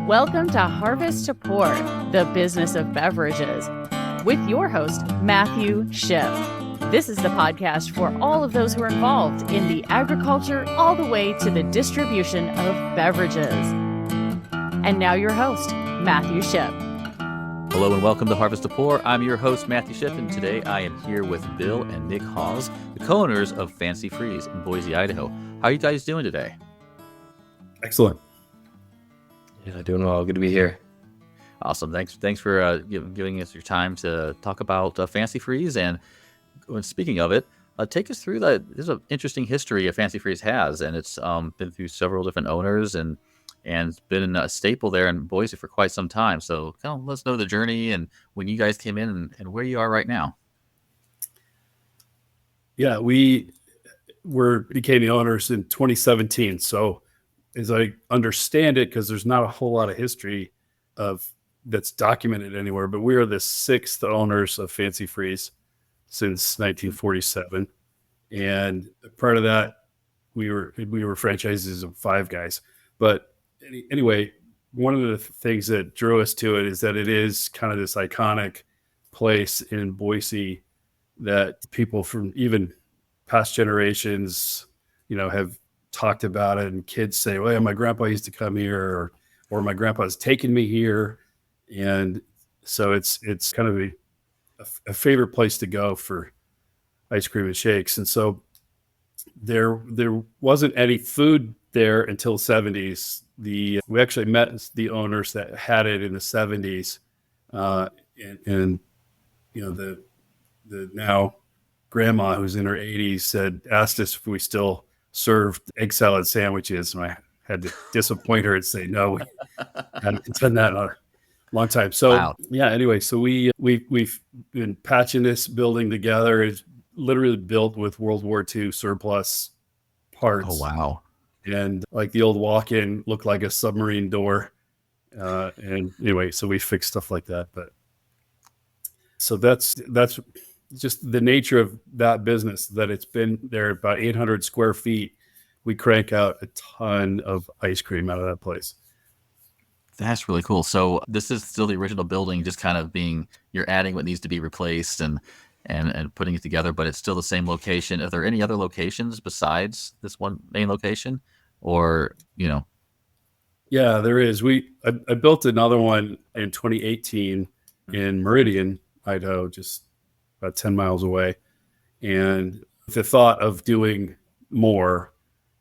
Welcome to Harvest to Pour, the business of beverages, with your host, Matthew Schiff. This is the podcast for all of those who are involved in the agriculture all the way to the distribution of beverages. And now your host, Matthew Schiff. Hello and welcome to Harvest to Pour. I'm your host, Matthew Schiff, and today I am here with Bill and Nick Hawes, the co-owners of Fanci Freez in Boise, Idaho. How are you guys doing today? Excellent. Yeah, doing well. Good to be here. Awesome. Thanks for giving us your time to talk about Fanci Freez. And when speaking of it, take us through that. There's an interesting history of Fanci Freez has, and it's been through several different owners and it's been a staple there in Boise for quite some time. So kind of let's know the journey and when you guys came in and where you are right now. Yeah, we became the owners in 2017. So as I understand it, because there's not a whole lot of history that's documented anywhere, but we are the sixth owners of Fanci Freez since 1947. And prior to that, we were franchises of five guys. But anyway, one of the things that drew us to it is that it is kind of this iconic place in Boise that people from even past generations, have talked about it, and kids say, well, my grandpa used to come here, or my grandpa's taken me here. And so it's kind of a favorite place to go for ice cream and shakes. And so there wasn't any food there until 70s. We actually met the owners that had it in the 70s. And the now grandma, who's in her 80s, asked us if we still served egg salad sandwiches, and I had to disappoint her and say no. We hadn't done that in a long time. So wow. Yeah. Anyway, so we've been patching this building together. It's literally built with World War II surplus parts. Oh wow! And like the old walk-in looked like a submarine door. And anyway, so we fixed stuff like that. But so that's just the nature of that business, that it's been there about 800 square feet. We crank out a ton of ice cream out of that place. That's really cool. So this is still the original building, just kind of you're adding what needs to be replaced and putting it together, but it's still the same location. Are there any other locations besides this one main location, or? Yeah, there is. I built another one in 2018 in Meridian, Idaho, just about 10 miles away. And the thought of doing more,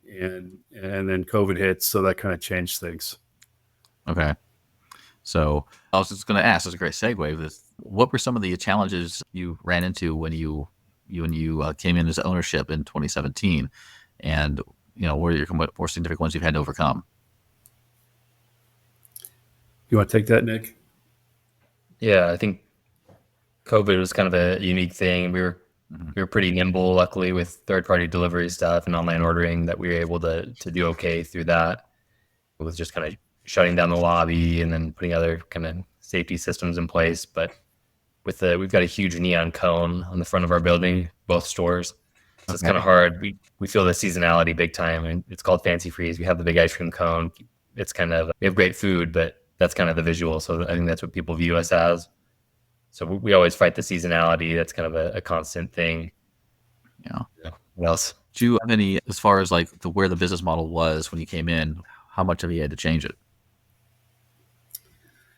and then COVID hits, so that kind of changed things. Okay. So I was just going to ask, that's a great segue. What were some of the challenges you ran into when you came in as ownership in 2017? And, what are your more significant ones you've had to overcome? You want to take that, Nick? Yeah, I think COVID was kind of a unique thing. We were pretty nimble, luckily, with third-party delivery stuff and online ordering, that we were able to do okay through that. It was just kind of shutting down the lobby and then putting other kind of safety systems in place. But we've got a huge neon cone on the front of our building, both stores. So it's kind of hard. We feel the seasonality big time, and it's called Fanci Freez. We have the big ice cream cone. It's we have great food, but that's kind of the visual. So I think that's what people view us as. So we always fight the seasonality. That's kind of a constant thing. Yeah. What else? Do you have any, as far as like where the business model was when you came in, how much have you had to change it?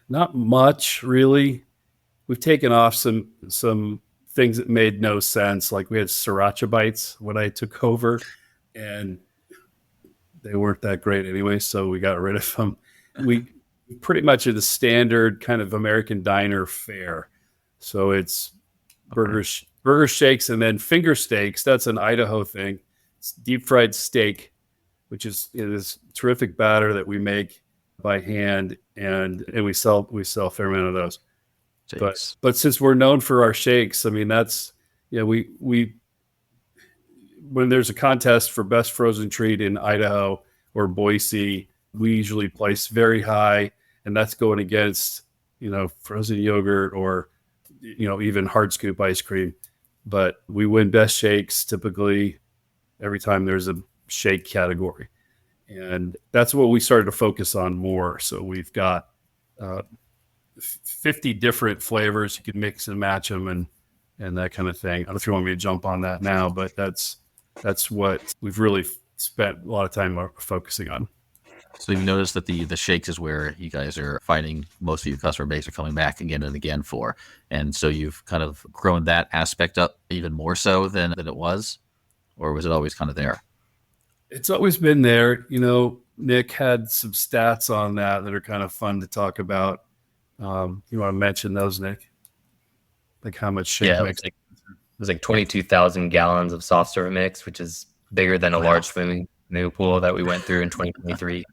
Not much, really. We've taken off some things that made no sense. Like we had sriracha bites when I took over, and they weren't that great anyway, so we got rid of them. We pretty much are the standard kind of American diner fare. So it's burger shakes, and then finger steaks. That's an Idaho thing. It's deep fried steak, which is this terrific batter that we make by hand, and we sell a fair amount of those. But since we're known for our shakes, I mean, that's we when there's a contest for best frozen treat in Idaho or Boise, we usually place very high, and that's going against frozen yogurt or even hard scoop ice cream. But we win best shakes typically every time there's a shake category. And that's what we started to focus on more. So we've got 50 different flavors. You can mix and match them and that kind of thing. I don't know if you want me to jump on that now, but that's what we've really spent a lot of time focusing on. So you've noticed that the shakes is where you guys are finding most of your customer base are coming back again and again for. And so you've kind of grown that aspect up even more so than it was, or was it always kind of there? It's always been there. Nick had some stats on that are kind of fun to talk about. You want to mention those, Nick? Like how much shake mix? It was like 22,000 gallons of soft serve mix, which is bigger than a large swimming pool that we went through in 2023.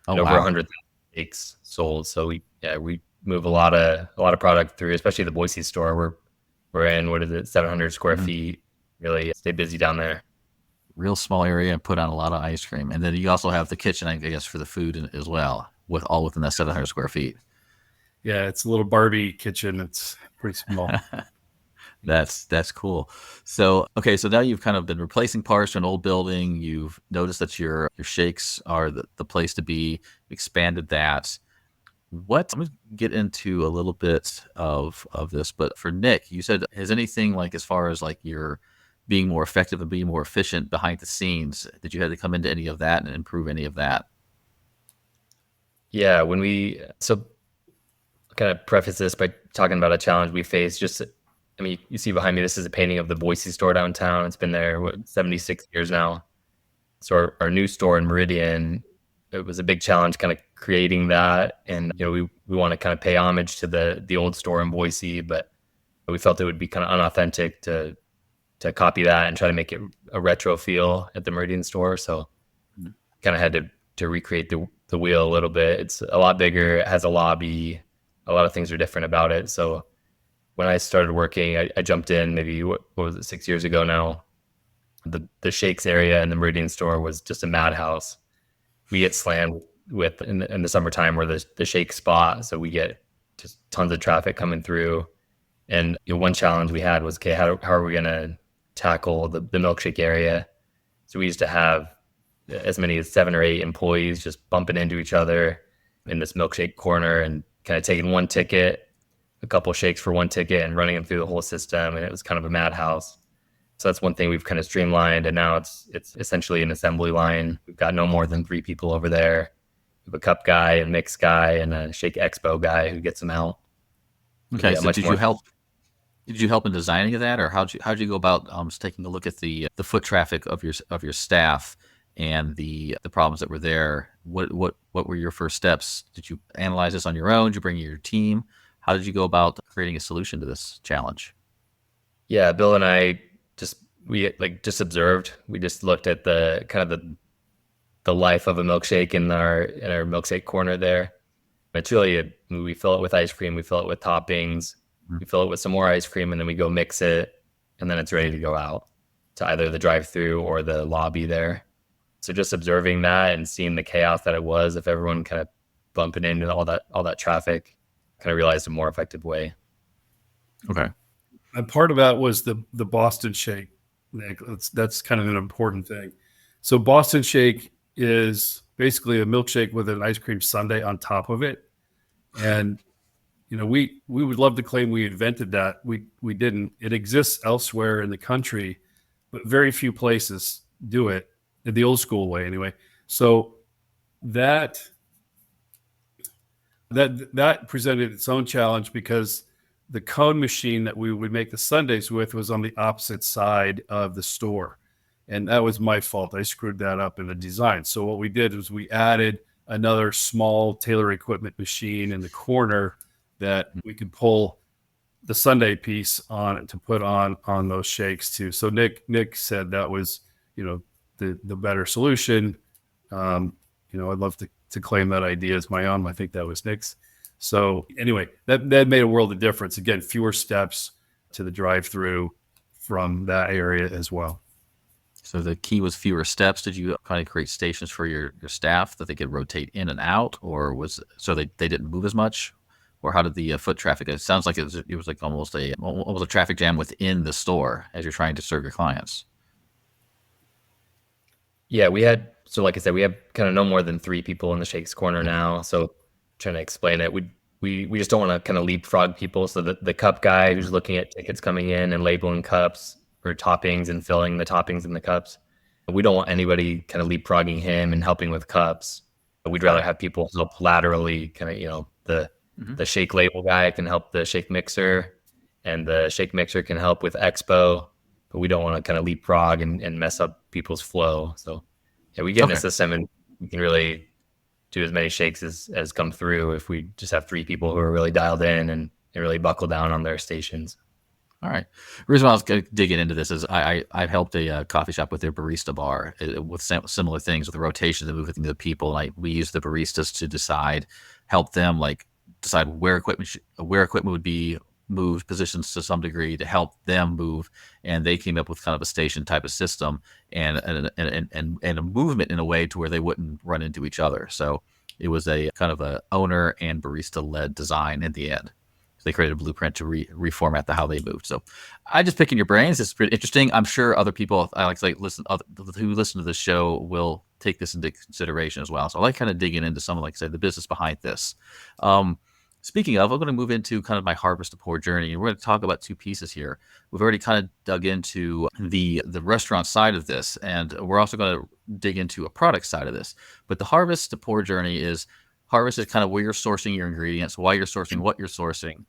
Over 100 shakes sold. So we move a lot of product through, especially the Boise store. We're in 700 square feet. Really stay busy down there. Real small area and put on a lot of ice cream. And then you also have the kitchen, I guess, for the food as well, all within that 700 square feet. Yeah, it's a little Barbie kitchen. It's pretty small. That's cool. So now you've kind of been replacing parts to an old building. You've noticed that your shakes are the place to be, expanded that. I'm going to get into a little bit of this, but for Nick, you said, has anything like as far as like your being more effective and being more efficient behind the scenes, did you have to come into any of that and improve any of that? Yeah, so I'll kind of preface this by talking about a challenge we faced. You see behind me, this is a painting of the Boise store downtown. It's been there 76 years now. So our new store in Meridian, it was a big challenge kind of creating that. And we want to kind of pay homage to the old store in Boise, but we felt it would be kind of unauthentic to copy that and try to make it a retro feel at the Meridian store. So kind of had to recreate the wheel a little bit. It's a lot bigger. It has a lobby. A lot of things are different about it. So when I started working, I jumped in maybe, what was it, 6 years ago now. The shakes area in the Meridian store was just a madhouse. We get slammed with in the summertime where the shake spot. So we get just tons of traffic coming through. And one challenge we had was, how are we going to tackle the milkshake area? So we used to have as many as 7 or 8 employees just bumping into each other in this milkshake corner and kind of taking one ticket, a couple of shakes for one ticket, and running them through the whole system. And it was kind of a madhouse. So that's one thing we've kind of streamlined. And now it's essentially an assembly line. We've got no more than 3 people over there. We have a cup guy, a mix guy, and a shake expo guy who gets them out. Okay. So did you help in designing of that, or how'd you go about taking a look at the foot traffic of your staff and the problems that were there? What were your first steps? Did you analyze this on your own? Did you bring your team? How did you go about creating a solution to this challenge? Yeah, Bill and I just observed. We just looked at the kind of the life of a milkshake in our milkshake corner there. It's really we fill it with ice cream, we fill it with toppings, we fill it with some more ice cream, and then we go mix it, and then it's ready to go out to either the drive-through or the lobby there. So just observing that and seeing the chaos that it was, if everyone kind of bumping into all that traffic, kind of realized a more effective way. Okay. And part of that was the Boston shake, Nick. That's kind of an important thing. So Boston shake is basically a milkshake with an ice cream sundae on top of it. And we would love to claim we invented that. We didn't. It exists elsewhere in the country, but very few places do it in the old school way anyway. So that presented its own challenge because the cone machine that we would make the sundaes with was on the opposite side of the store. And that was my fault. I screwed that up in the design. So what we did was we added another small tailor equipment machine in the corner that we could pull the sundae piece on it to put on those shakes too. So Nick said that was, the better solution. I'd love to claim that idea as my own. I think that was Nick's. So anyway, that made a world of difference. Again, fewer steps to the drive-through from that area as well. So the key was fewer steps. Did you kind of create stations for your staff that they could rotate in and out, or so they didn't move as much? Or how did the foot traffic? It sounds like it was like almost a traffic jam within the store as you're trying to serve your clients. Yeah, we had So like I said, we have kind of no more than 3 people in the shakes corner now. So trying to explain it, we just don't want to kind of leapfrog people. So the cup guy who's looking at tickets coming in and labeling cups or toppings and filling the toppings in the cups, we don't want anybody kind of leapfrogging him and helping with cups. We'd rather have people help laterally, kind of, the shake label guy can help the shake mixer, and the shake mixer can help with expo, but we don't want to kind of leapfrog and mess up people's flow. So yeah, we get in a system and we can really do as many shakes as come through if we just have 3 people who are really dialed in and really buckle down on their stations. All right. The reason why I was digging into this is I've helped a coffee shop with their barista bar with similar things with the rotation and moving the people. And we use the baristas to help them decide where equipment would be moved, positions to some degree to help them move. And they came up with kind of a station type of system and a movement in a way to where they wouldn't run into each other. So it was a kind of a owner and barista led design in the end. They created a blueprint to reformat how they moved. So I just picking your brains. It's pretty interesting. I'm sure other people who listen to this show will take this into consideration as well. So I like kind of digging into some of, the business behind this. Speaking of, I'm going to move into kind of my harvest to pour journey, and we're going to talk about 2 pieces here. We've already kind of dug into the restaurant side of this, and we're also going to dig into a product side of this. But the harvest to pour journey is kind of where you're sourcing your ingredients, why you're sourcing what you're sourcing,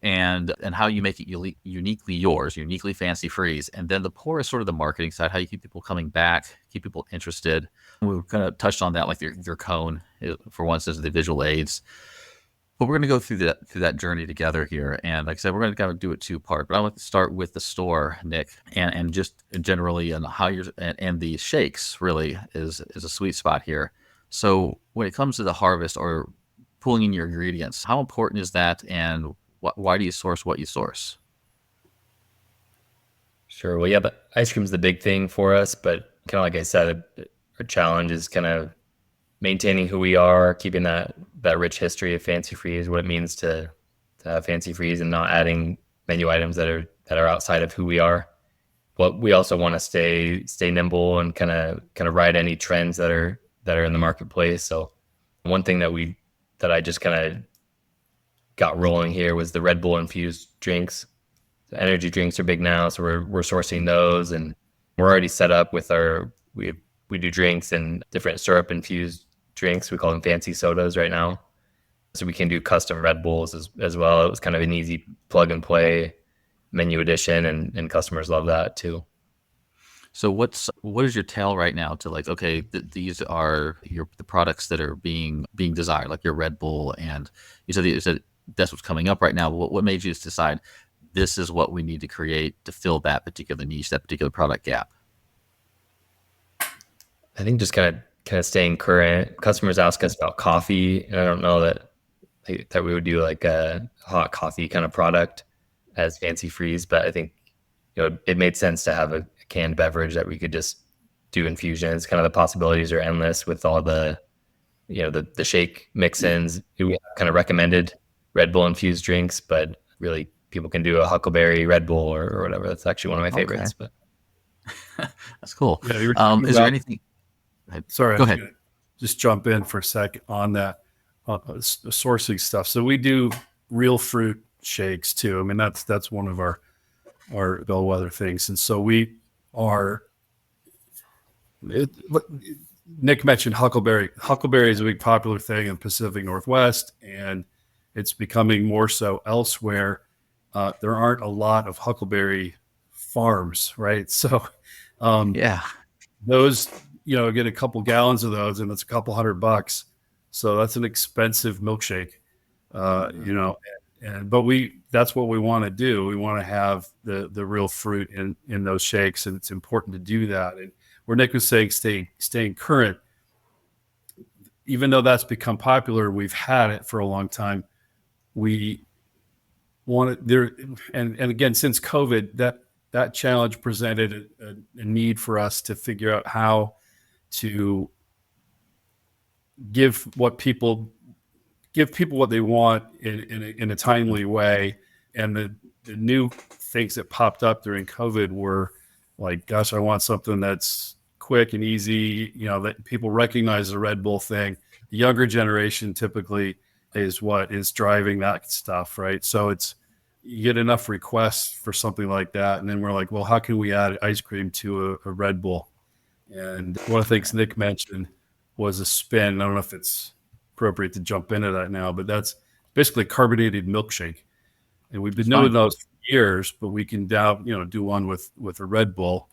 and how you make it uniquely yours, uniquely Fanci Freez. And then the pour is sort of the marketing side, how you keep people coming back, keep people interested. We kind of touched on that, like your cone, for one, says the visual aids. But we're going to go through that journey together here. And like I said, we're going to kind of do it 2-part. But I want to start with the store, Nick, and just generally and how and the shakes really is a sweet spot here. So when it comes to the harvest or pulling in your ingredients, how important is that, and why do you source what you source? Sure. Well, yeah, but ice cream is the big thing for us. But kind of like I said, our challenge is kind of maintaining who we are, keeping that rich history of Fanci Freez, what it means to have Fanci Freez, and not adding menu items that are outside of who we are. But we also want to stay nimble and kind of ride any trends that are in the marketplace. So one thing that I just kind of got rolling here was the Red Bull infused drinks. The energy drinks are big now, so we're sourcing those, and we're already set up with we do drinks and different syrup infused drinks. We call them fancy sodas right now, so we can do custom Red Bulls as well. It was kind of an easy plug and play menu addition, and customers love that too. So what is your tell right now to these are the products that are being desired, like your Red Bull, and you said that's what's coming up right now. What made you decide this is what we need to create to fill that particular niche, that particular product gap? I think just kind of staying current. Customers ask us about coffee, and I don't know that we would do like a hot coffee kind of product as Fanci Freez, but I think it made sense to have a canned beverage that we could just do infusions. Kind of the possibilities are endless with all the the shake mix-ins. We kind of recommended Red Bull infused drinks, but really people can do a huckleberry Red Bull or whatever. That's actually one of my favorites. But that's cool. Yeah, is there anything? Sorry, go ahead. Just jump in for a second on that sourcing stuff. So we do real fruit shakes too. I mean, that's one of our bellwether things, and so we are. Nick mentioned huckleberry. Huckleberry is a big popular thing in the Pacific Northwest, and it's becoming more so elsewhere. There aren't a lot of huckleberry farms, right? So, those, get a couple gallons of those, and it's a couple $100. So that's an expensive milkshake, but that's what we want to do. We want to have the real fruit in those shakes, and it's important to do that. And where Nick was saying staying current, even though that's become popular, we've had it for a long time. We want it there, and again, since COVID, that challenge presented a need for us to figure out how to give people what they want in a timely way. And the new things that popped up during COVID were like, gosh, I want something that's quick and easy, that people recognize the Red Bull thing. The younger generation typically is what is driving that stuff, right? So you get enough requests for something like that. And then we're like, well, how can we add ice cream to a Red Bull? And one of the things Nick mentioned was a spin. I don't know if it's appropriate to jump into that now, but that's basically carbonated milkshake. And we've been doing those for years, but we can now, do one with a Red Bull.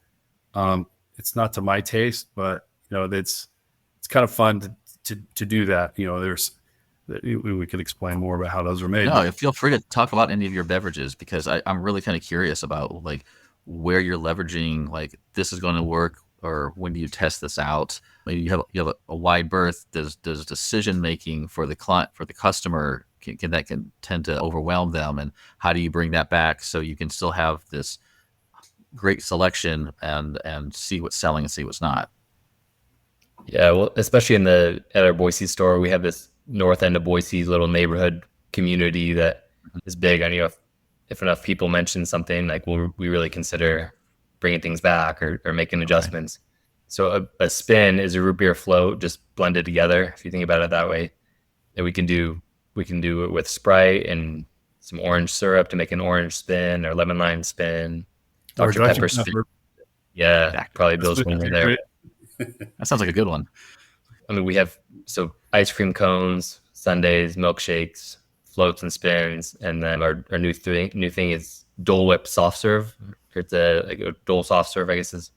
It's not to my taste, but it's kind of fun to do that. We could explain more about how those are made. No, feel free to talk about any of your beverages, because I'm really kind of curious about like where you're leveraging, like this is going to work, or when do you test this out? Maybe you have a wide berth. Does decision making for the client, for the customer, can tend to overwhelm them, and how do you bring that back so you can still have this great selection and see what's selling and see what's not? Yeah, well, especially at our Boise store, we have this north end of Boise little neighborhood community that is big. I know if enough people mention something, like we really consider bringing things back or making adjustments. So a spin is a root beer float just blended together, if you think about it that way. And we can do it with Sprite and some orange syrup to make an orange spin, or lemon lime spin, Dr. Pepper spin. Yeah, probably Bill's winner there. That sounds like a good one. I mean, we have ice cream cones, sundaes, milkshakes, floats and spins, and then our new thing is Dole Whip soft serve. It's a Dole soft serve, I guess is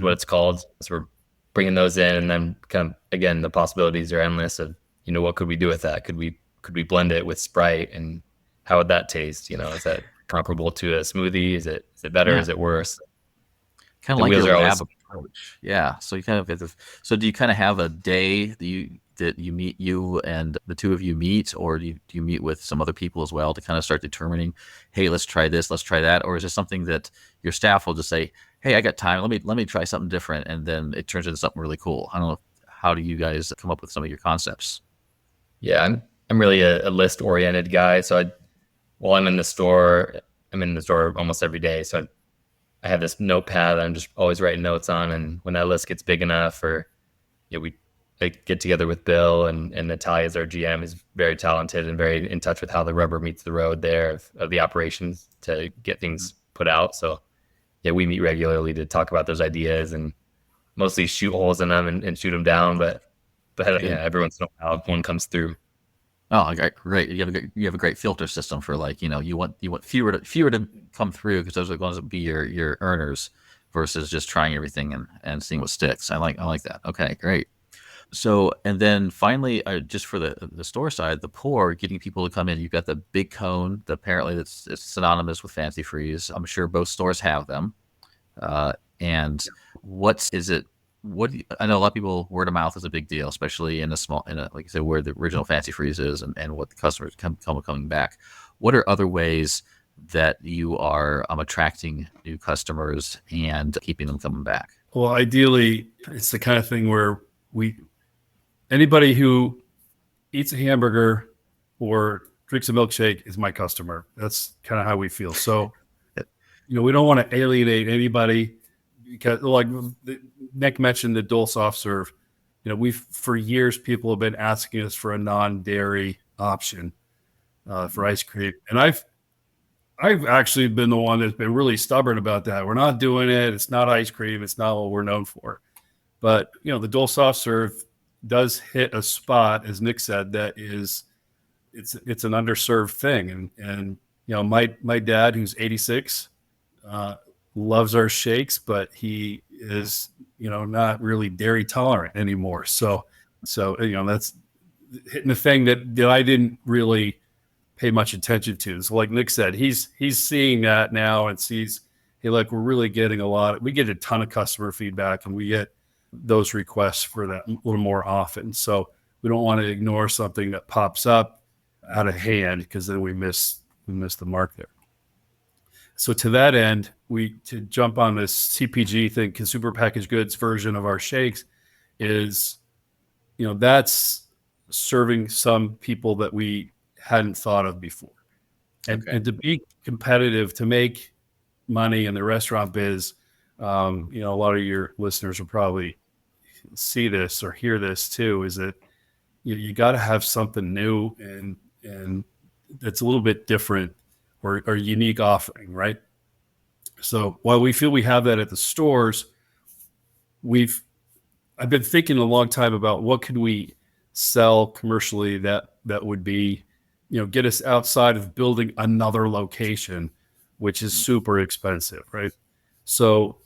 what it's called. So we're bringing those in, and then kind of, again, the possibilities are endless of what could we do with that? Could we blend it with Sprite, and how would that taste? Is that comparable to a smoothie? Is it better? Yeah. Is it worse? Kind of like your lab approach. Yeah. So you kind of get so do you kind of have a day that you meet, you and the two of you meet, or do you meet with some other people as well to kind of start determining, hey, let's try this, let's try that? Or is it something that your staff will just say, hey, I got time, let me try something different, and then it turns into something really cool? I don't know, how do you guys come up with some of your concepts? Yeah, I'm really a list oriented guy. So while I'm in the store almost every day. So I have this notepad that I'm just always writing notes on, and when that list gets big enough, or we get together with Bill, and Natalia's our GM, is very talented and very in touch with how the rubber meets the road there of the operations to get things put out. So yeah, we meet regularly to talk about those ideas and mostly shoot holes in them and shoot them down. But yeah, every once in a while one comes through. Oh, great! You have a great filter system for, like, you want fewer to come through, because those are going to be your earners, versus just trying everything and seeing what sticks. I like that. Okay, great. So, and then finally, just for the store side, the pour, getting people to come in. You've got the big cone. Apparently it's synonymous with Fanci Freez. I'm sure both stores have them. And what is it? I know a lot of people, word of mouth is a big deal, especially in like you said, where the original Fanci Freez is, and what the customers coming back. What are other ways that you are attracting new customers and keeping them coming back? Well, ideally, it's the kind of thing where anybody who eats a hamburger or drinks a milkshake is my customer. That's kind of how we feel. So, we don't want to alienate anybody, because, like Nick mentioned, the Dole soft serve. For years, people have been asking us for a non-dairy option for ice cream, and I've actually been the one that's been really stubborn about that. We're not doing it. It's not ice cream. It's not what we're known for. But the Dole soft serve does hit a spot, as Nick said, that is it's an underserved thing. And my dad, who's 86, loves our shakes, but he is not really dairy tolerant anymore. So that's hitting the thing that I didn't really pay much attention to. So like Nick said, he's seeing that now and sees, hey, look, we're really getting we get a ton of customer feedback, and we get those requests for that a little more often. So we don't want to ignore something that pops up out of hand, because then we miss the mark there. So to that end, to jump on this CPG thing, consumer packaged goods version of our shakes, is, that's serving some people that we hadn't thought of before. And to be competitive, to make money in the restaurant biz, a lot of your listeners will probably see this or hear this too, is that you got to have something new and that's a little bit different or unique offering, right? So while we feel we have that at the stores, I've been thinking a long time about what can we sell commercially that would be, get us outside of building another location, which is super expensive, right? So,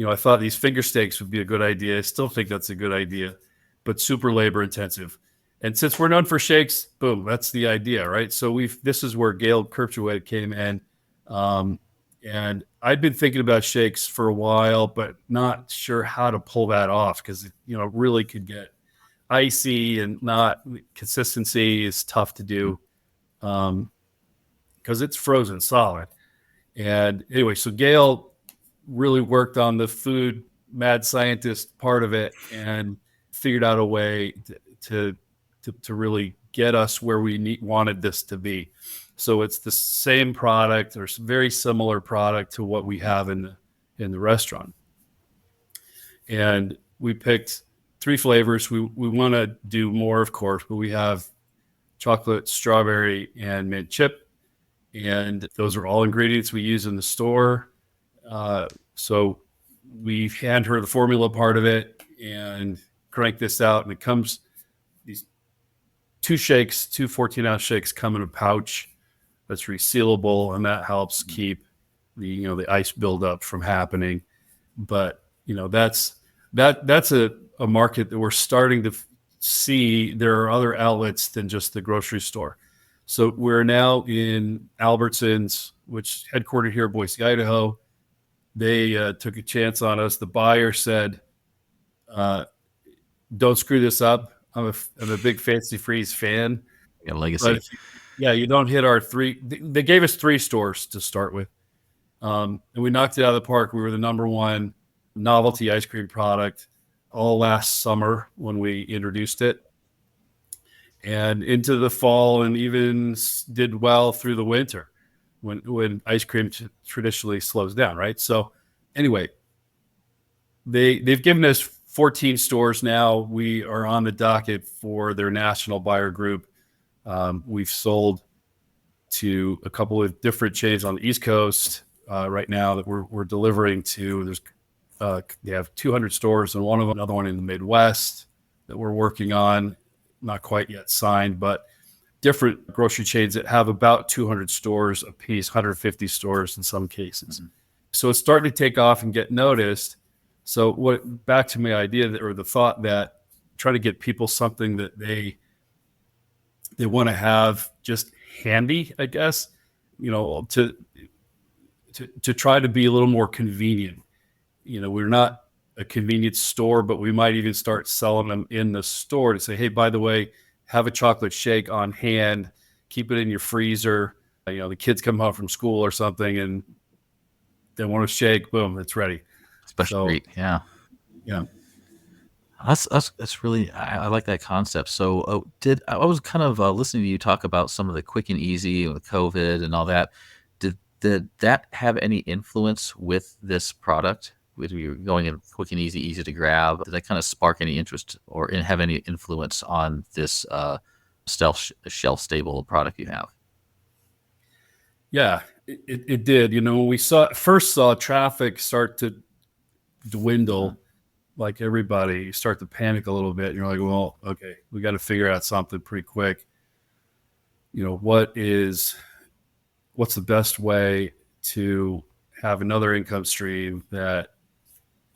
I thought these finger steaks would be a good idea. I still think that's a good idea, but super labor intensive. And since we're known for shakes, boom, that's the idea, right? So this is where Gail Kirchweg came in. And I'd been thinking about shakes for a while, but not sure how to pull that off because, it really could get icy and not consistency is tough to do because it's frozen solid. And anyway, so Gail really worked on the food mad scientist part of it and figured out a way to really get us where we wanted this to be. So it's the same product or very similar product to what we have in the restaurant. And we picked 3 flavors. We want to do more, of course, but we have chocolate, strawberry, and mint chip. And those are all ingredients we use in the store. So we hand her the formula part of it and crank this out. And it comes, these 2 shakes, 2 14-ounce shakes come in a pouch that's resealable, and that helps keep the ice buildup from happening. But that's a market that we're starting to see. There are other outlets than just the grocery store. So we're now in Albertsons, which headquartered here in Boise, Idaho. They took a chance on us. The buyer said, "Don't screw this up. I'm a big Fanci Freez fan. Yeah, legacy. You don't hit our 3. They gave us 3 stores to start with, and we knocked it out of the park. We were the number 1 novelty ice cream product all last summer when we introduced it, and into the fall, and even did well through the winter when ice cream traditionally slows down, right? So anyway, they've given us 14 stores now. We are on the docket for their national buyer group. We've sold to a couple of different chains on the East Coast right now that we're delivering to. They have 200 stores and another one in the Midwest that we're working on, not quite yet signed, but different grocery chains that have about 200 stores a piece, 150 stores in some cases. Mm-hmm. So it's starting to take off and get noticed. So back to my idea or the thought that try to get people something that they want to have just handy, I guess, to try to be a little more convenient. We're not a convenience store, but we might even start selling them in the store to say, hey, by the way, have a chocolate shake on hand, keep it in your freezer. The kids come home from school or something and they want a shake, boom, it's ready. Special treat. Yeah. Yeah. That's really, I like that concept. So I was kind of listening to you talk about some of the quick and easy with COVID and all that. Did that have any influence with this product? With you going in quick and easy to grab, did that kind of spark any interest or have any influence on this shelf stable product you have? Yeah, it did. When we first saw traffic start to dwindle, like everybody, you start to panic a little bit. And you're like, well, okay, we got to figure out something pretty quick. What's the best way to have another income stream that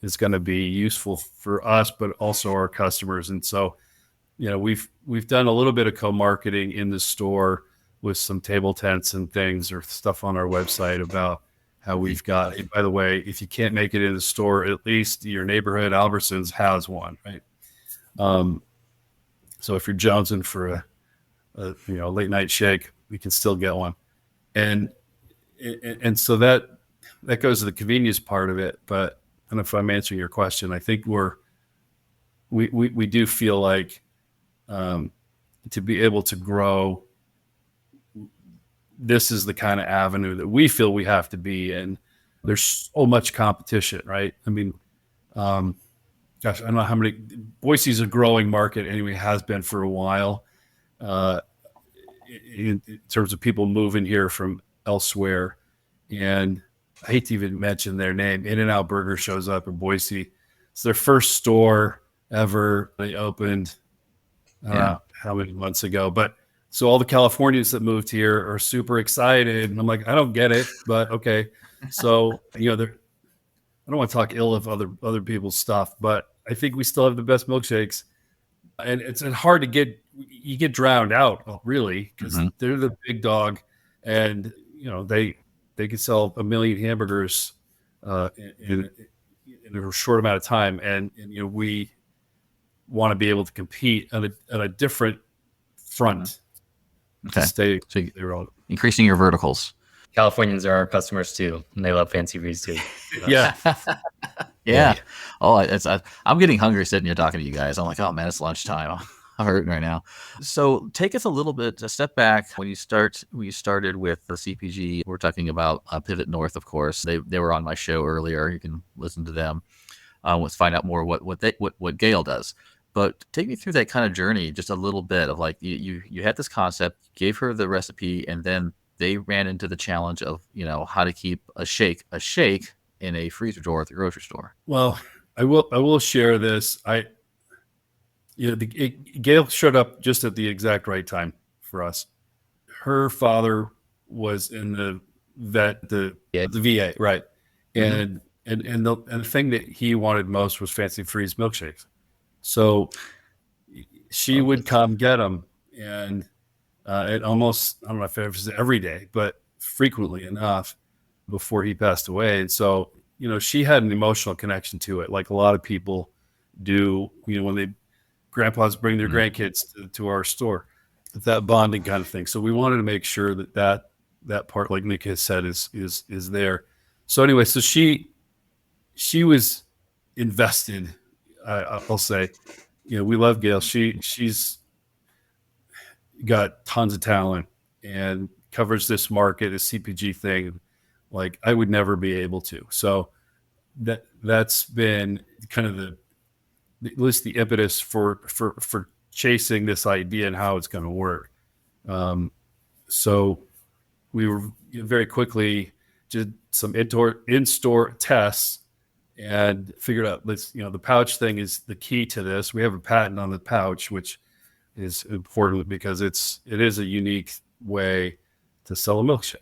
is going to be useful for us, but also our customers. And so, we've done a little bit of co-marketing in the store with some table tents and things or stuff on our website about how we've got, hey, by the way, if you can't make it in the store, at least your neighborhood Albertsons has one, right? So if you're jonesing for a late night shake, we can still get one. And so that goes to the convenience part of it. But I don't know if I'm answering your question. I think we do feel like to be able to grow, this is the kind of avenue that we feel we have to be in. There's so much competition, right? I mean, gosh, I don't know how many. Boise's a growing market anyway, has been for a while. In terms of people moving here from elsewhere, and I hate to even mention their name. In-N-Out Burger shows up in Boise. It's their first store ever. They opened, I don't know how many months ago, but so all the Californians that moved here are super excited. And I'm like, I don't get it, but okay. So, I don't want to talk ill of other people's stuff, but I think we still have the best milkshakes. And it's hard to you get drowned out, really, because they're the big dog, and they can sell 1 million hamburgers in a short amount of time, and we want to be able to compete on a different front. Okay, to stay so increasing your verticals. Californians are our customers too, and they love Fanci Freez too. Yeah. Oh, I'm getting hungry sitting here talking to you guys. I'm like, oh man, it's lunchtime. I'm hurting right now. So take us a step back. When you started with the CPG, we're talking about Pivot North, of course. They were on my show earlier. You can listen to them. Let's find out more what Gale does. But take me through that kind of journey, just a little bit of like you had this concept, gave her the recipe, and then they ran into the challenge of how to keep a shake in a freezer drawer at the grocery store. Well, I will share this. Gail showed up just at the exact right time for us. Her father was in the VA, right? And the thing that he wanted most was Fanci Freez milkshakes. So she would come get them, and it almost, I don't know if it was every day, but frequently enough before he passed away. And so, she had an emotional connection to it, like a lot of people do, when grandpas bring their grandkids to our store, that bonding kind of thing. So we wanted to make sure that part, like Nick has said, is there. So anyway, so she was invested. I'll say, we love Gail. She's got tons of talent and covers this market, a CPG thing, like I would never be able to. So that's been kind of at least the impetus for chasing this idea and how it's going to work. So we were very quickly did some in-store tests and figured out this, the pouch thing is the key to this. We have a patent on the pouch, which is important because it is a unique way to sell a milkshake.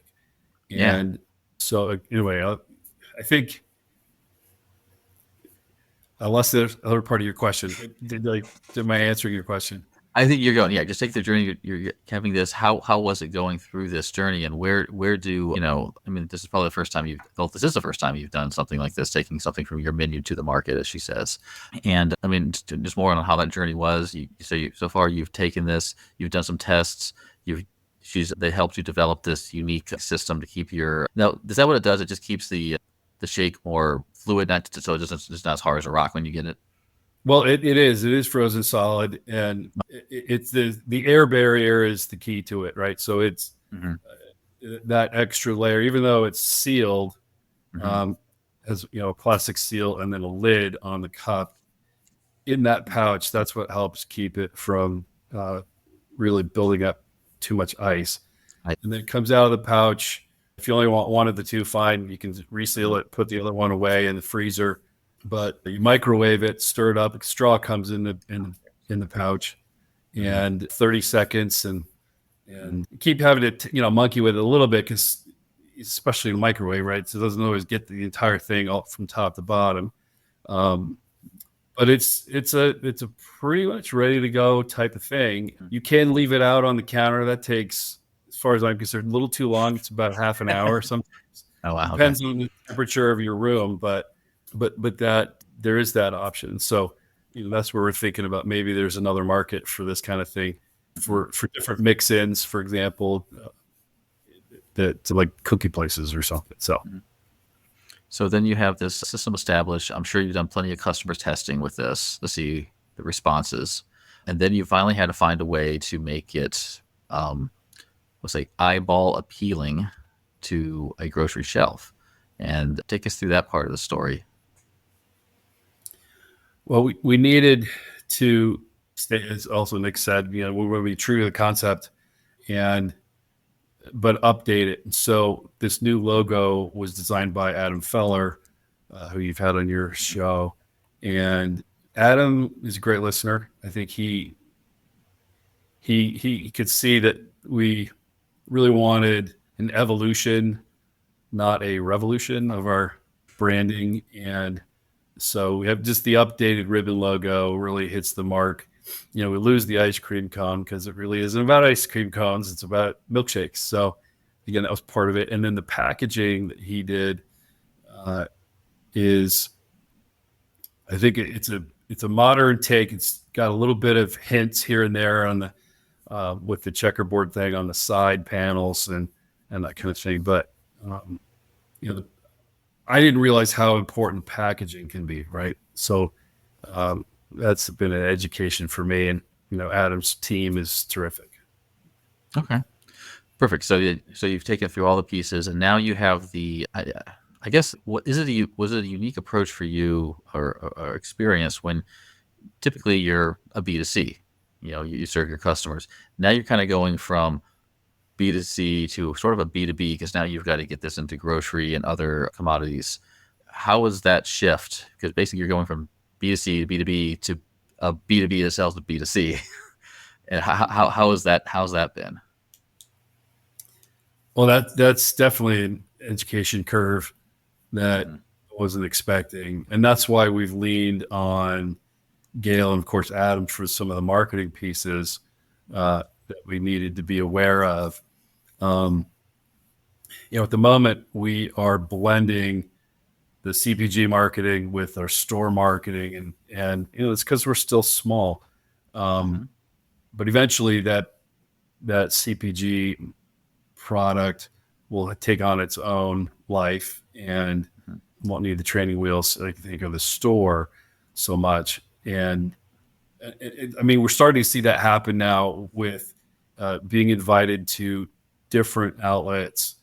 And so anyway, I think, unless there's another part of your question, did I answer your question? I think you're going, just take the journey. You're having this. How was it going through this journey, and where do this is probably the first time this is the first time you've done something like this, taking something from your menu to the market, as she says. And just more on how that journey was. So far you've taken this, you've done some tests, they helped you develop this unique system to keep now, is that what it does? It just keeps the shake more fluid, so it's not as hard as a rock when you get it. Well, it is frozen solid, and it's the air barrier is the key to it, right? So it's that extra layer, even though it's sealed, has a plastic seal and then a lid on the cup. In that pouch, that's what helps keep it from really building up too much ice. And then it comes out of the pouch. If you only want one of the two, fine. You can reseal it, put the other one away in the freezer. But you microwave it, stir it up. A straw comes in the pouch, and 30 seconds, and keep having to monkey with it a little bit, because especially in the microwave, right? So it doesn't always get the entire thing all from top to bottom. But it's a pretty much ready to go type of thing. You can leave it out on the counter. That takes, as far as I'm concerned, a little too long. It's about half an hour sometimes. Oh wow! Depends on the temperature of your room, but that there is that option. So that's where we're thinking about, maybe there's another market for this kind of thing, for different mix-ins, for example, that like cookie places or something. So then you have this system established. I'm sure you've done plenty of customer testing with this to see the responses, and then you finally had to find a way to make it, let's say, eyeball appealing to a grocery shelf. And take us through that part of the story. Well, we needed to stay, as also Nick said, we want to be true to the concept and but update it. And so this new logo was designed by Adam Feller, who you've had on your show. And Adam is a great listener. I think he could see that we really wanted an evolution, not a revolution of our branding. And so we have just the updated ribbon logo really hits the mark. We lose the ice cream cone because it really isn't about ice cream cones. It's about milkshakes. So again, that was part of it. And then the packaging that he did is, I think it's a modern take. It's got a little bit of hints here and there on the with the checkerboard thing on the side panels and that kind of thing. But I didn't realize how important packaging can be, right? So that's been an education for me, and Adam's team is terrific. Okay, perfect. So you've taken through all the pieces, and now you have the. I guess what is it? Was it a unique approach for you or experience when typically you're a B2C? You serve your customers. Now you're kind of going from B2C to sort of a B2B because now you've got to get this into grocery and other commodities. How was that shift? Because basically you're going from B2C to B2B to a B2B that sells to B2C. And how's that been? Well, that's definitely an education curve that I wasn't expecting. And that's why we've leaned on Gail and of course Adam for some of the marketing pieces that we needed to be aware of. At the moment we are blending the CPG marketing with our store marketing and it's because we're still small. But eventually that CPG product will take on its own life and won't need the training wheels, I think, of the store so much. And we're starting to see that happen now with being invited to different outlets,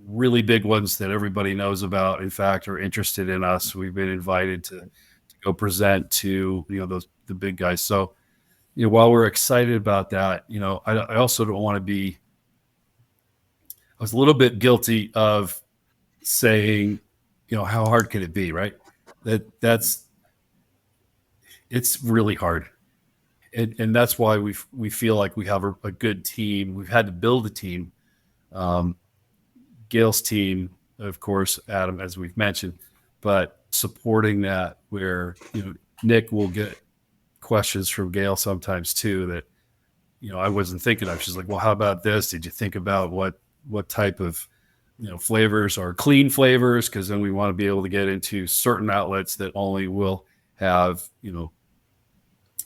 really big ones that everybody knows about, in fact, are interested in us. We've been invited to go present to, the big guys. So, while we're excited about that, I also don't want to be, I was a little bit guilty of saying, how hard can it be, right? It's really hard. And that's why we feel like we have a good team. We've had to build a team. Gail's team, of course, Adam, as we've mentioned, but supporting that where, Nick will get questions from Gail sometimes too that, I wasn't thinking of. She's like, well, how about this? Did you think about what type of, flavors are clean flavors? Because then we want to be able to get into certain outlets that only will have,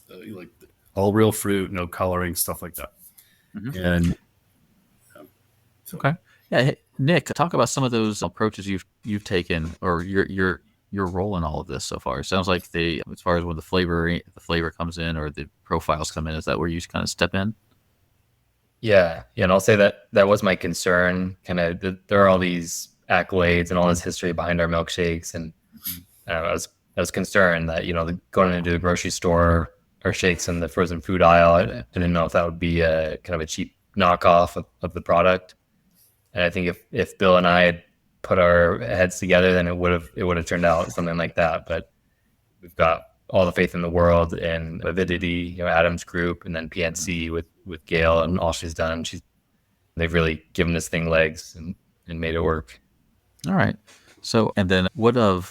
like all real fruit, no coloring, stuff like that. And okay. Yeah. Hey, Nick, talk about some of those approaches you've taken or your role in all of this so far. It sounds like as far as when the flavor comes in or the profiles come in, is that where you kind of step in? Yeah. And I'll say that was my concern. Kind of, there are all these accolades and all this history behind our milkshakes, and I was concerned that going into the grocery store, our shakes in the frozen food aisle, I didn't know if that would be a kind of a cheap knockoff of the product. And I think if Bill and I had put our heads together, then it would have turned out something like that. But we've got all the faith in the world in Avidity, Adam's group, and then PNC with Gail and all she's done. They've really given this thing legs and made it work. All right. So, and then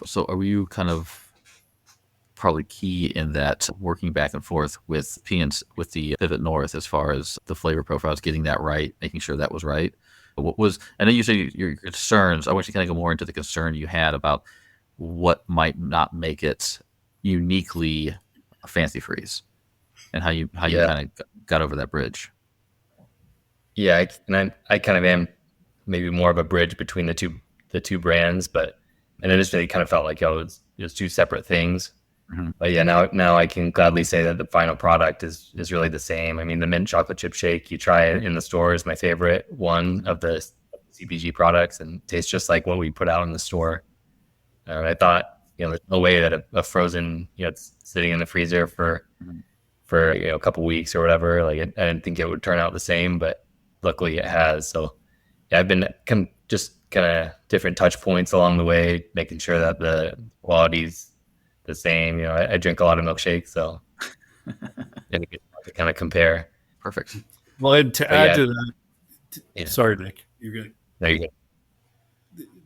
so are you kind of probably key in that working back and forth with the Pivot North as far as the flavor profiles, getting that right, making sure that was right? I know you say your concerns. I want you to kind of go more into the concern you had about what might not make it uniquely a Fanci Freez and how you kind of got over that bridge. Yeah. I kind of am maybe more of a bridge between the two brands, and initially it kind of felt like it was two separate things. But yeah, now I can gladly say that the final product is really the same. I mean, the mint chocolate chip shake, you try it in the store, is my favorite one of the CPG products and tastes just like what we put out in the store. I thought there's no way that a frozen, it's sitting in the freezer for a couple weeks or whatever. Like I didn't think it would turn out the same, but luckily it has. So yeah, I've been just kind of different touch points along the way, making sure that the quality's the same. I drink a lot of milkshakes, so and to kind of compare. Perfect. Well, and to add to that, sorry, Nick, you're good. There you go.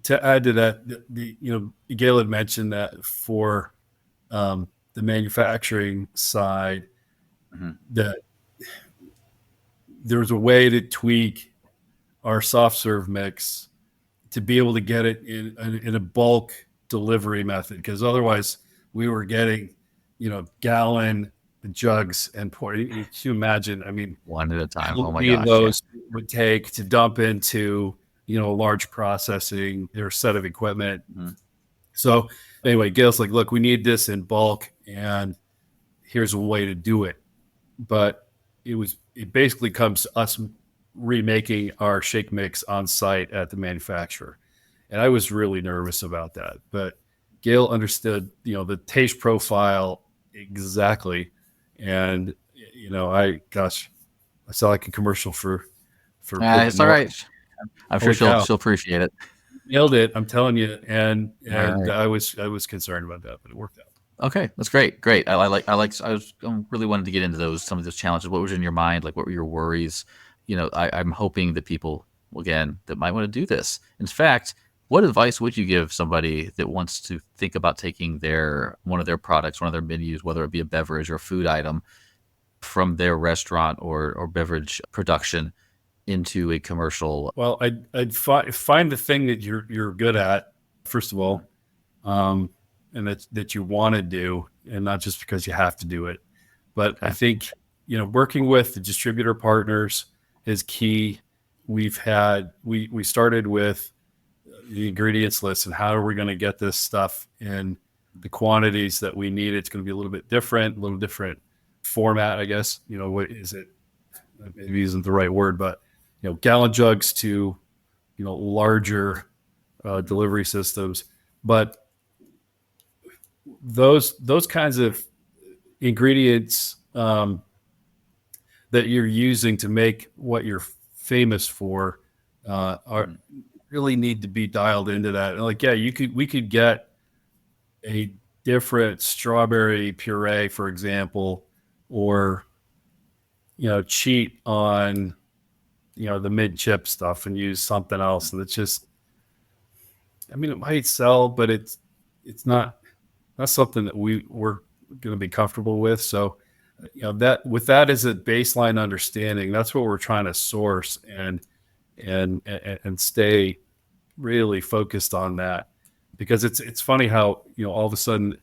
To add to that, Gail had mentioned that for the manufacturing side, that there's a way to tweak our soft serve mix to be able to get it in a bulk delivery method, because otherwise we were getting, gallon jugs and pouring. Can you imagine? I mean, one at a time. how Oh my many gosh. of those would take to dump into, a large processing or set of equipment. So anyway, Gail's like, look, we need this in bulk, and here's a way to do it. But it basically comes to us remaking our shake mix on site at the manufacturer. And I was really nervous about that, but Gail understood, the taste profile exactly. And, I sound like a commercial for It's all right. I'm sure she'll appreciate it. Nailed it. I'm telling you. And Right. I was concerned about that, but it worked out. Okay, that's great. Great. I really wanted to get into some of those challenges. What was in your mind? Like, what were your worries? I'm hoping that people, again, that might want to do this. In fact, what advice would you give somebody that wants to think about taking one of their products, one of their menus, whether it be a beverage or a food item, from their restaurant or beverage production into a commercial? Well, I'd find the thing that you're good at, first of all, and that you want to do, and not just because you have to do it. But I think, working with the distributor partners is key. We started with the ingredients list and how are we going to get this stuff in the quantities that we need. It's going to be a little different format, I guess. What is it? Maybe isn't the right word, but gallon jugs to larger delivery systems. But those kinds of ingredients that you're using to make what you're famous for are really need to be dialed into that. And like, yeah, we could get a different strawberry puree, for example, or cheat on the mid chip stuff and use something else. And it's just, I mean, it might sell, but it's not something that we're going to be comfortable with. So, that with that as a baseline understanding, that's what we're trying to source and stay really focused on that, because it's funny how, all of a sudden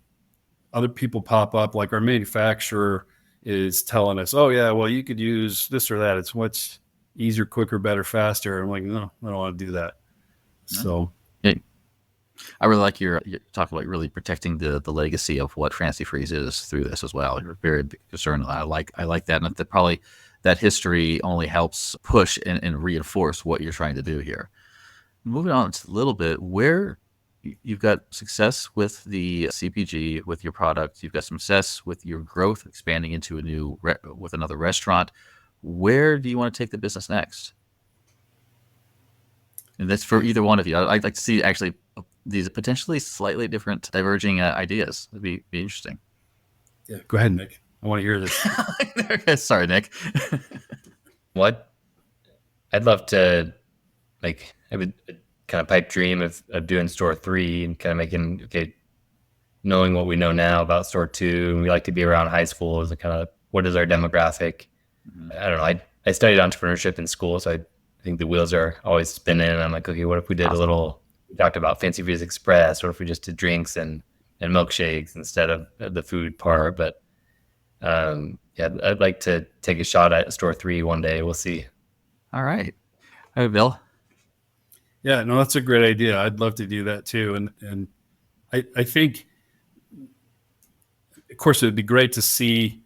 other people pop up, like our manufacturer is telling us, oh yeah, well, you could use this or that. It's much easier, quicker, better, faster. I'm like, no, I don't want to do that. So I really like your talk about really protecting the legacy of what Fanci Freez is through this as well. You're very concerned. I like that, and that probably that history only helps push and reinforce what you're trying to do here. Moving on a little bit, where you've got success with the CPG with your product, you've got success with your growth, expanding into with another restaurant. Where do you want to take the business next? And that's for either one of you. I'd like to see actually these potentially slightly different, diverging ideas. It'd be interesting. Yeah, go ahead, Nick. I want to hear this. Sorry, Nick. What? I'd love to, I would kind of pipe dream of doing store 3 and kind of knowing what we know now about store 2. And we like to be around high schools and kind of what is our demographic. I don't know. I studied entrepreneurship in school, so I think the wheels are always spinning. And I'm like, okay, what if we did we talked about Fanci Freez Express, or if we just did drinks and milkshakes instead of the food part. But I'd like to take a shot at store 3 one day. We'll see. All right. Hey, Bill. Yeah, no, that's a great idea. I'd love to do that too. And I think, of course, it'd be great to see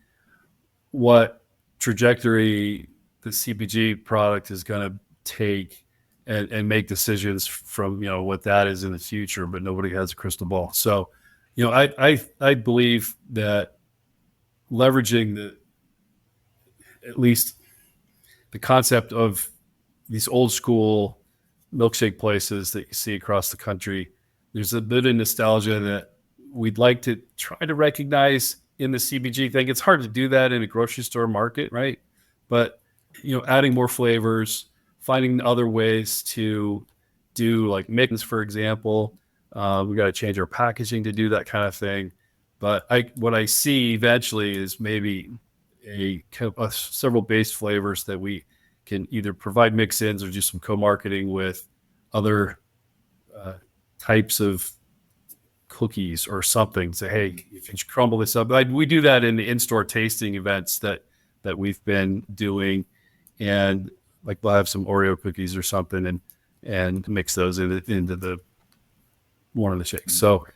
what trajectory the CPG product is going to take and make decisions from, what that is in the future, but nobody has a crystal ball. So I believe that leveraging at least the concept of these old school milkshake places that you see across the country, there's a bit of nostalgia that we'd like to try to recognize in the CBG thing. It's hard to do that in a grocery store market, right? But adding more flavors, finding other ways to do like mix, for example. We got to change our packaging to do that kind of thing. But what I see eventually is maybe several base flavors that we can either provide mix-ins or do some co-marketing with other types of cookies or something. Say, hey, if you crumble this up, we do that in the in-store tasting events that we've been doing, and like we'll have some Oreo cookies or something, and mix those into the one of the shakes. So,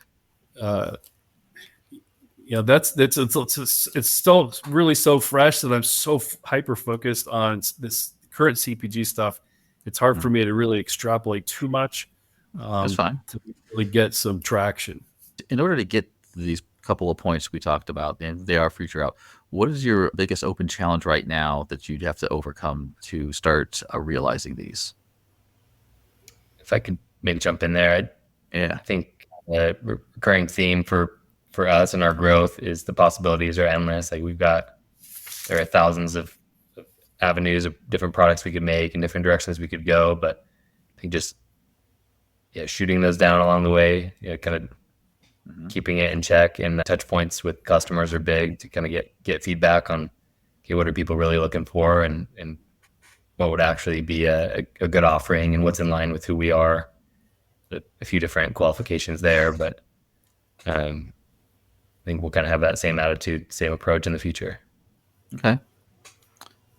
it's still really so fresh that I'm so hyper focused on this current CPG stuff. It's hard for me to really extrapolate too much. That's fine. To really get some traction. In order to get these couple of points we talked about, and they are future out, what is your biggest open challenge right now that you'd have to overcome to start realizing these? If I could maybe jump in there, I think a recurring theme for us and our growth is the possibilities are endless. Like there are thousands of avenues of different products we could make and different directions we could go, but I think just shooting those down along the way, kind of keeping it in check, and the touch points with customers are big to kind of get feedback on what are people really looking for, and what would actually be a good offering, and what's in line with who we are. A few different qualifications there, but I think we'll kind of have that same attitude, same approach in the future. Okay.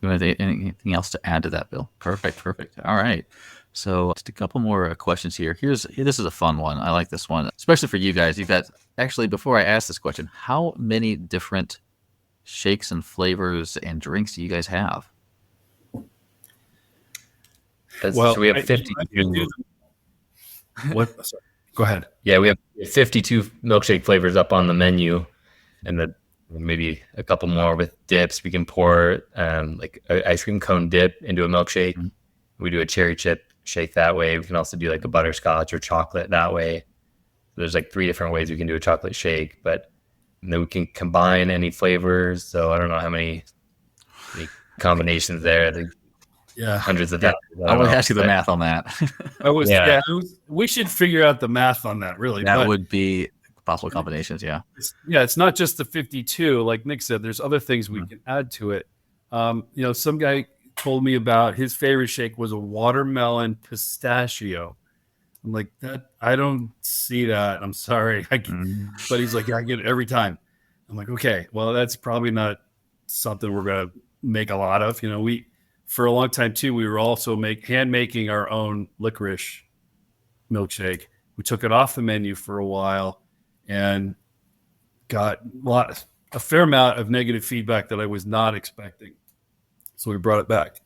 You want anything else to add to that, Bill? Perfect. All right. So just a couple more questions here. This is a fun one. I like this one, especially for you guys. You've got, actually, before I ask this question, how many different shakes and flavors and drinks do you guys have? So we have 52. What? Sorry. Go ahead. Yeah, we have 52 milkshake flavors up on the menu, and maybe a couple more with dips. We can pour like an ice cream cone dip into a milkshake. Mm-hmm. We do a cherry chip shake that way. We can also do like a butterscotch or chocolate that way. There's like 3 different ways we can do a chocolate shake, but then we can combine any flavors. So I don't know how many combinations there. Hundreds of thousands. I want to ask you the math on that. We should figure out the math on that, really. That would be possible combinations, yeah. It's not just the 52. Like Nick said, there's other things we can add to it. Some guy told me about his favorite shake was a watermelon pistachio. I'm like, that I don't see that. I'm sorry. But he's like, I get it every time. I'm like, okay, well, that's probably not something we're going to make a lot of. We for a long time too, we were also hand making our own licorice milkshake. We took it off the menu for a while and got a fair amount of negative feedback that I was not expecting. So we brought it back.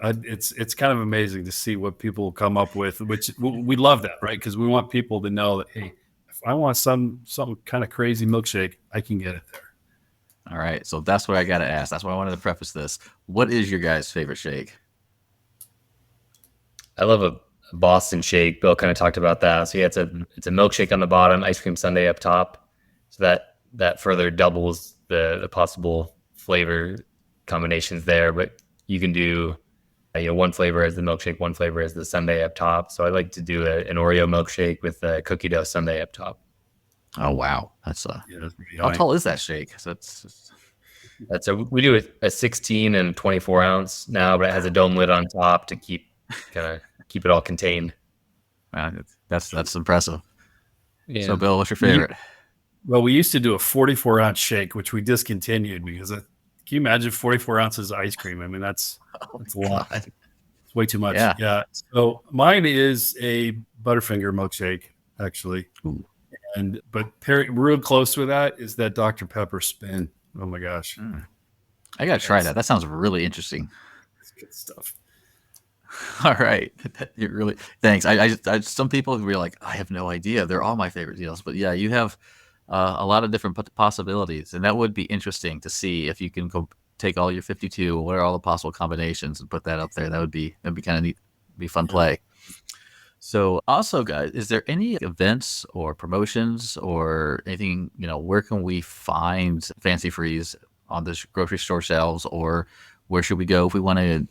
It's kind of amazing to see what people come up with, which we love that, right? Because we want people to know that, hey, if I want some kind of crazy milkshake, I can get it there. All right, so that's what I got to ask. That's why I wanted to preface this. What is your guys' favorite shake? I love a Boston shake. Bill kind of talked about that. So it's a milkshake on the bottom, ice cream sundae up top. So that further doubles the possible flavor combinations there. But you can do one flavor as the milkshake, one flavor as the sundae up top. So I like to do an Oreo milkshake with a cookie dough sundae up top. Oh wow, that's how tall is that shake? We do a 16 and 24 ounce now, but it has a dome lid on top to keep it all contained. Wow, that's impressive. Yeah. So Bill, what's your favorite? Well, we used to do a 44 ounce shake, which we discontinued because can you imagine 44 ounces of ice cream? I mean, that's a lot. It's way too much. Yeah. So mine is a Butterfinger milkshake, actually. Ooh. But real close with that is that Dr. Pepper spin. Oh my gosh. I got to try that. That sounds really interesting. It's good stuff. All right. Thanks. I some people who are like, I have no idea. They're all my favorite deals. But yeah, you have a lot of different possibilities, and that would be interesting to see if you can go take all your 52, what are all the possible combinations, and put that up there. That'd be kind of neat, be fun play. So also, guys, is there any events or promotions or anything, where can we find Fanci Freez on the grocery store shelves, or where should we go if we want to,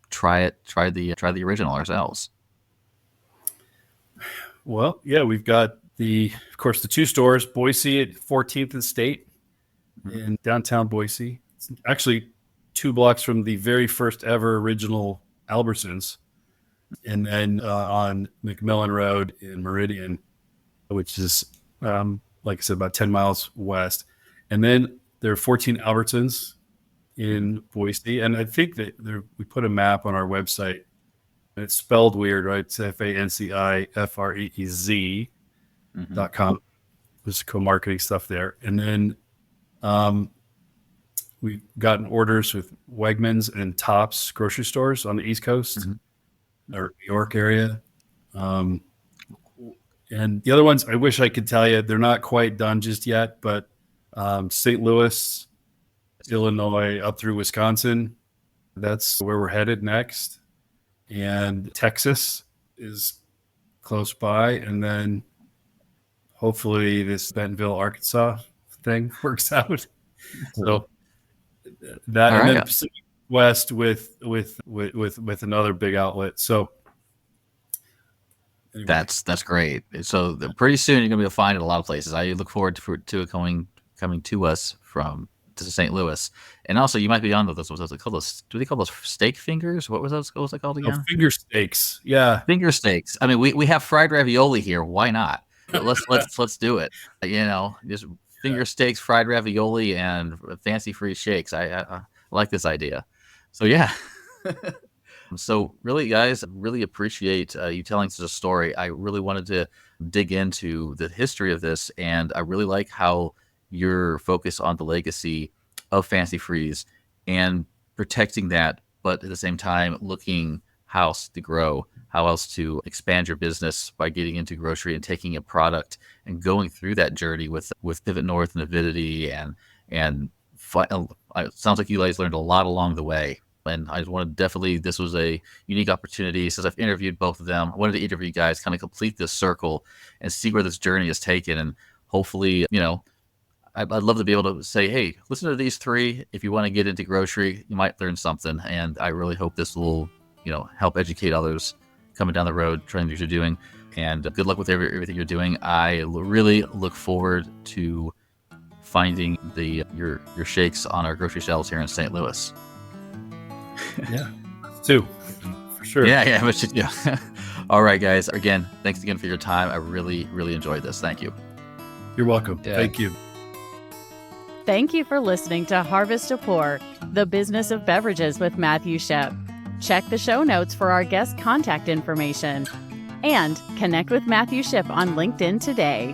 try the original ourselves? Well, yeah, we've got of course, the two stores, Boise at 14th and State in downtown Boise. It's actually 2 blocks from the very first ever original Albertsons. And then on McMillan Road in Meridian, which is, like I said, about 10 miles west. And then there are 14 Albertsons in Boise. And I think that we put a map on our website. And it's spelled weird, right? It's FANCIFREEZ.com. There's co-marketing stuff there. And then we've gotten orders with Wegmans and Tops grocery stores on the East Coast or New York area. And the other ones, I wish I could tell you, they're not quite done just yet, but St. Louis, Illinois, up through Wisconsin, that's where we're headed next. And Texas is close by. And then hopefully this Bentonville, Arkansas thing works out. So that, and then Pacific West with another big outlet. So anyway. That's great. So pretty soon you're gonna be able to find it a lot of places. I look forward to it coming to us to St. Louis, and also you might be on those. What was it called? Do they call those steak fingers? What was that called again? Finger steaks. Yeah, finger steaks. I mean, we have fried ravioli here. Why not? Let's do it. Just finger steaks, fried ravioli, and Fanci Freez shakes. I like this idea. So yeah. So really, guys, really appreciate you telling such a story. I really wanted to dig into the history of this, and I really like how you're focused on the legacy of Fanci Freez and protecting that, but at the same time looking how else to grow, how else to expand your business by getting into grocery and taking a product and going through that journey with Pivot North and Avidity and it sounds like you guys learned a lot along the way. And I just wanted this was a unique opportunity. Since I've interviewed both of them, I wanted to interview you guys, kind of complete this circle and see where this journey is taken. And hopefully, I'd love to be able to say, hey, listen to these 3. If you want to get into grocery, you might learn something. And I really hope this will, help educate others coming down the road, trying what you're doing. And good luck with everything you're doing. I really look forward to finding your shakes on our grocery shelves here in St. Louis. Yeah, too, for sure. Yeah. All right, guys. Again, thanks again for your time. I really, really enjoyed this. Thank you. You're welcome. Yeah. Thank you. Thank you for listening to Harvest to Pour, the business of beverages with Matthew Shipp. Check the show notes for our guest contact information and connect with Matthew Shipp on LinkedIn today.